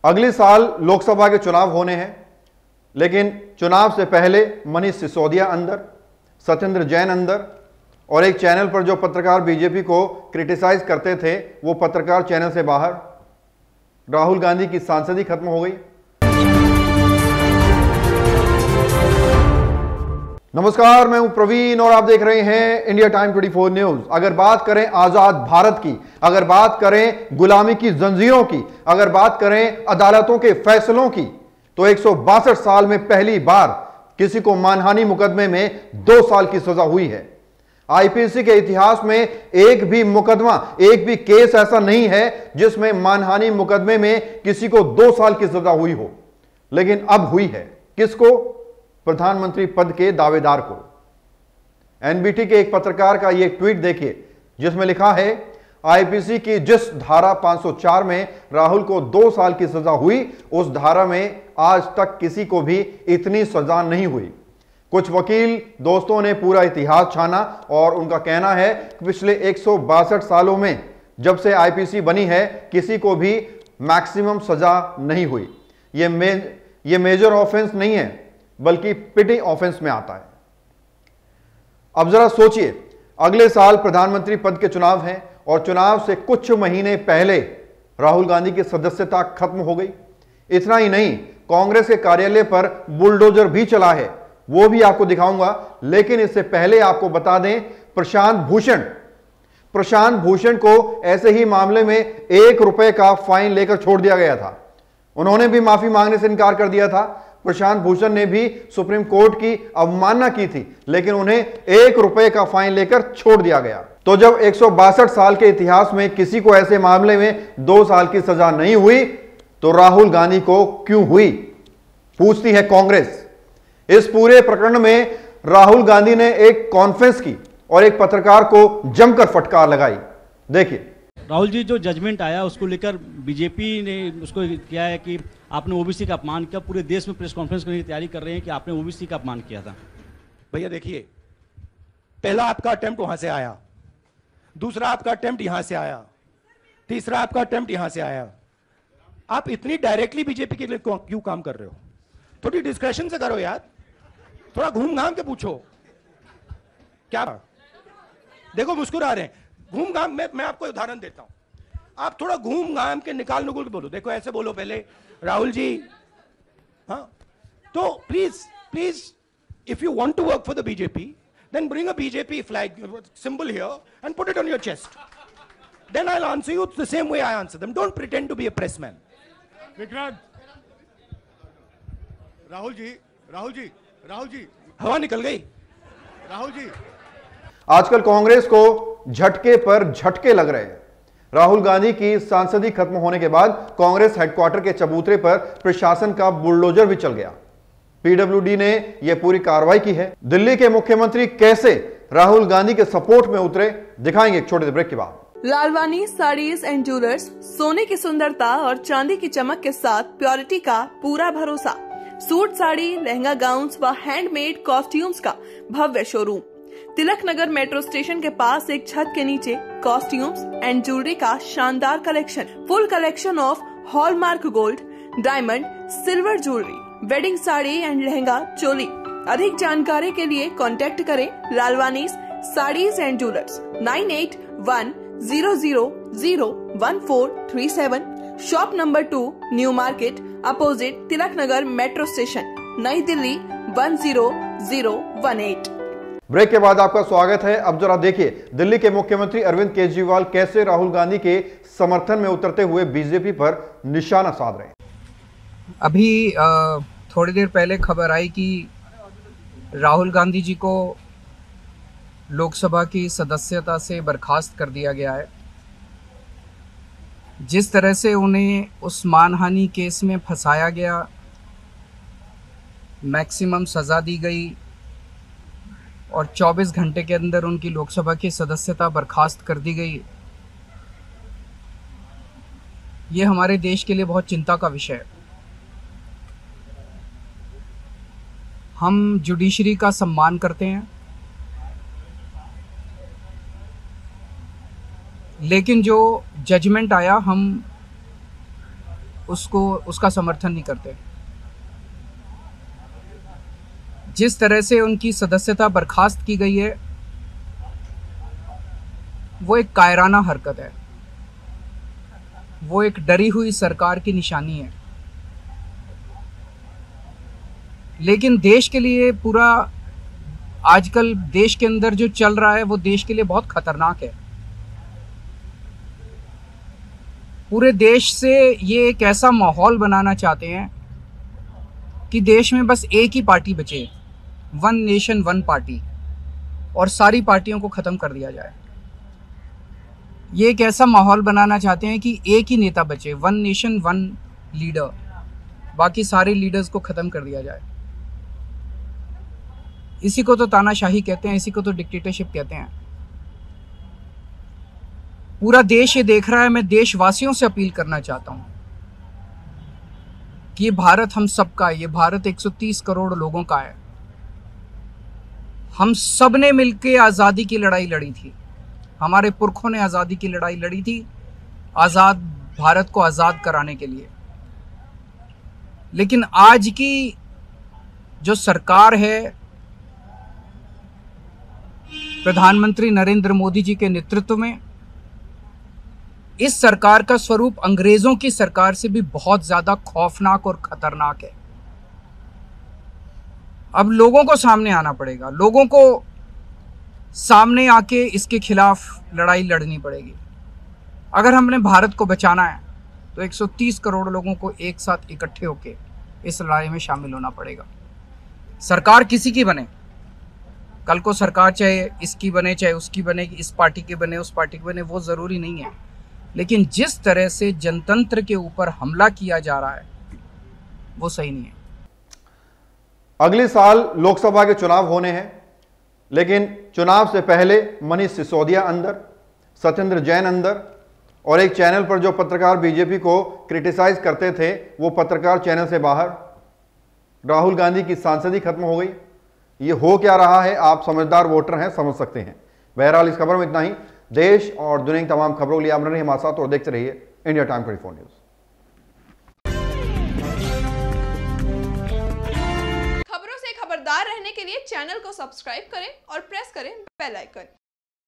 अगले साल लोकसभा के चुनाव होने हैं, लेकिन चुनाव से पहले मनीष सिसोदिया अंदर, सत्येंद्र जैन अंदर, और एक चैनल पर जो पत्रकार बीजेपी को क्रिटिसाइज करते थे वो पत्रकार चैनल से बाहर। राहुल गांधी की सांसदी खत्म हो गई। नमस्कार, मैं हूं प्रवीण और आप देख रहे हैं इंडिया टाइम 24 न्यूज। अगर बात करें आजाद भारत की, अगर बात करें गुलामी की जंजीरों की, अगर बात करें अदालतों के फैसलों की, तो 162 साल में पहली बार किसी को मानहानि मुकदमे में 2 साल की सजा हुई है। आईपीसी के इतिहास में एक भी मुकदमा, एक भी केस ऐसा नहीं है जिसमें मानहानि मुकदमे में किसी को 2 साल की सजा हुई हो, लेकिन अब हुई है। किसको? प्रधानमंत्री पद के दावेदार को। एनबीटी के एक पत्रकार का यह ट्वीट देखिए, जिसमें लिखा है, आईपीसी की जिस धारा 504 में राहुल को 2 साल की सजा हुई, उस धारा में आज तक किसी को भी इतनी सजा नहीं हुई। कुछ वकील दोस्तों ने पूरा इतिहास छाना और उनका कहना है कि पिछले 162 सालों में जब से आईपीसी बनी है, किसी को भी मैक्सिमम सजा नहीं हुई। यह मेजर ऑफेंस नहीं है, बल्कि पिटी ऑफेंस में आता है। अब जरा सोचिए, अगले साल प्रधानमंत्री पद के चुनाव हैं और चुनाव से कुछ महीने पहले राहुल गांधी की सदस्यता खत्म हो गई। इतना ही नहीं, कांग्रेस के कार्यालय पर बुलडोजर भी चला है, वो भी आपको दिखाऊंगा। लेकिन इससे पहले आपको बता दें, प्रशांत भूषण को ऐसे ही मामले में 1 रुपए का फाइन लेकर छोड़ दिया गया था। उन्होंने भी माफी मांगने से इनकार कर दिया था। प्रशांत भूषण ने भी सुप्रीम कोर्ट की अवमानना की थी, लेकिन उन्हें 1 रुपए का फाइन लेकर छोड़ दिया गया। तो जब 162 साल के इतिहास में किसी को ऐसे मामले में 2 साल की सजा नहीं हुई, तो राहुल गांधी को क्यों हुई, पूछती है कांग्रेस। इस पूरे प्रकरण में राहुल गांधी ने एक कॉन्फ्रेंस की और एक पत्रकार को जमकर फटकार लगाई। देखिए, राहुल जी, जो जजमेंट आया उसको लेकर बीजेपी ने उसको किया है कि आपने ओबीसी का अपमान किया। पूरे देश में प्रेस कॉन्फ्रेंस करने की तैयारी कर रहे हैं कि आपने ओबीसी का अपमान किया था। भैया देखिए, पहला आपका अटेम्प्ट वहां से आया, दूसरा आपका अटेम्प्ट यहां से आया, तीसरा आपका अटेम्प्ट यहां से आया। आप इतनी डायरेक्टली बीजेपी के लिए क्यों काम कर रहे हो? थोड़ी डिस्कशन से करो यार, थोड़ा घूम घाम के पूछो। क्या देखो मुस्कुरा रहे हैं, घूम घाम। मैं आपको उदाहरण देता हूं, आप थोड़ा घूम घाम के निकाल नुकुल के बोलो। देखो ऐसे बोलो पहले, राहुल जी, हाँ, तो please if you want to work for the BJP, then bring a BJP flag symbol here and put it on your chest. Then I'll answer you the same way I answer them. Don't pretend to be a pressman. Vikrant, Rahul ji, हवा निकल गई। राहुल जी, आजकल कांग्रेस को झटके पर झटके लग रहे हैं। राहुल गांधी की सांसदी खत्म होने के बाद कांग्रेस हेडक्वार्टर के चबूतरे पर प्रशासन का बुलडोजर भी चल गया। पीडब्ल्यूडी ने यह पूरी कार्रवाई की है। दिल्ली के मुख्यमंत्री कैसे राहुल गांधी के सपोर्ट में उतरे, दिखाएंगे एक छोटे से ब्रेक के बाद। लालवानी साड़ीज एंड ज्वेलर्स, सोने की सुंदरता और चांदी की चमक के साथ प्योरिटी का पूरा भरोसा। सूट, साड़ी, लहंगा, गाउन्स व हैंडमेड कॉस्ट्यूम्स का भव्य शोरूम। तिलक नगर मेट्रो स्टेशन के पास एक छत के नीचे कॉस्ट्यूम्स एंड ज्वेलरी का शानदार collection. Full collection of hallmark gold, diamond, silver jewellery, wedding sari and lehenga, choli. अधिक जानकारी के लिए कांटेक्ट करें Lalwani Sarees and jewellers 9810001437, shop number 2, new market, opposite Tilak Nagar metro station, नई दिल्ली 10018। ब्रेक के बाद आपका स्वागत है। अब जरा देखिए, दिल्ली के मुख्यमंत्री अरविंद केजरीवाल कैसे राहुल गांधी के समर्थन में उतरते हुए बीजेपी पर निशाना साध रहे हैं। अभी थोड़ी देर पहले खबर आई कि राहुल गांधी जी को लोकसभा की सदस्यता से बर्खास्त कर दिया गया है। जिस तरह से उन्हें उस मानहानि केस में फंसाया गया, मैक्सिमम सज़ा दी गई और 24 घंटे के अंदर उनकी लोकसभा की सदस्यता बर्खास्त कर दी गई, ये हमारे देश के लिए बहुत चिंता का विषय है। हम जुडिशरी का सम्मान करते हैं, लेकिन जो जजमेंट आया हम उसका समर्थन नहीं करते। जिस तरह से उनकी सदस्यता बर्खास्त की गई है वो एक कायराना हरकत है, वो एक डरी हुई सरकार की निशानी है। लेकिन देश के लिए पूरा आजकल देश के अंदर जो चल रहा है वो देश के लिए बहुत खतरनाक है। पूरे देश से ये एक ऐसा माहौल बनाना चाहते हैं कि देश में बस एक ही पार्टी बचे, वन नेशन वन पार्टी, और सारी पार्टियों को ख़त्म कर दिया जाए। ये एक ऐसा माहौल बनाना चाहते हैं कि एक ही नेता बचे, वन नेशन वन लीडर, बाकी सारे लीडर्स को ख़त्म कर दिया जाए। इसी को तो तानाशाही कहते हैं, इसी को तो डिक्टेटरशिप कहते हैं। पूरा देश ये देख रहा है। मैं देशवासियों से अपील करना चाहता हूं कि ये भारत हम सबका है, ये भारत 130 करोड़ लोगों का है। हम सब ने मिलकर आज़ादी की लड़ाई लड़ी थी, हमारे पुरखों ने आज़ादी की लड़ाई लड़ी थी, आज़ाद भारत को आज़ाद कराने के लिए। लेकिन आज की जो सरकार है, प्रधानमंत्री नरेंद्र मोदी जी के नेतृत्व में, इस सरकार का स्वरूप अंग्रेजों की सरकार से भी बहुत ज्यादा खौफनाक और खतरनाक है। अब लोगों को सामने आना पड़ेगा, लोगों को सामने आके इसके खिलाफ लड़ाई लड़नी पड़ेगी। अगर हमने भारत को बचाना है तो 130 करोड़ लोगों को एक साथ इकट्ठे होके इस लड़ाई में शामिल होना पड़ेगा। सरकार किसी की बने, कल को सरकार चाहे इसकी बने चाहे उसकी बने, इस पार्टी की बने उस पार्टी की बने, वो ज़रूरी नहीं है। लेकिन जिस तरह से जनतंत्र के ऊपर हमला किया जा रहा है वो सही नहीं है। अगले साल लोकसभा के चुनाव होने हैं, लेकिन चुनाव से पहले मनीष सिसोदिया अंदर, सत्येंद्र जैन अंदर, और एक चैनल पर जो पत्रकार बीजेपी को क्रिटिसाइज करते थे वो पत्रकार चैनल से बाहर। राहुल गांधी की सांसदी खत्म हो गई। ये हो क्या रहा है, आप समझदार वोटर हैं, समझ सकते हैं। बहरहाल इस खबर में इतना ही। देश और दुनिया की तमाम खबरों के लिए आप बने रहिए हमारे साथ और देखते रहिए इंडिया टाइम 24 न्यूज। खबरों से खबरदार रहने के लिए चैनल को सब्सक्राइब करें और प्रेस करें बेल आइकन।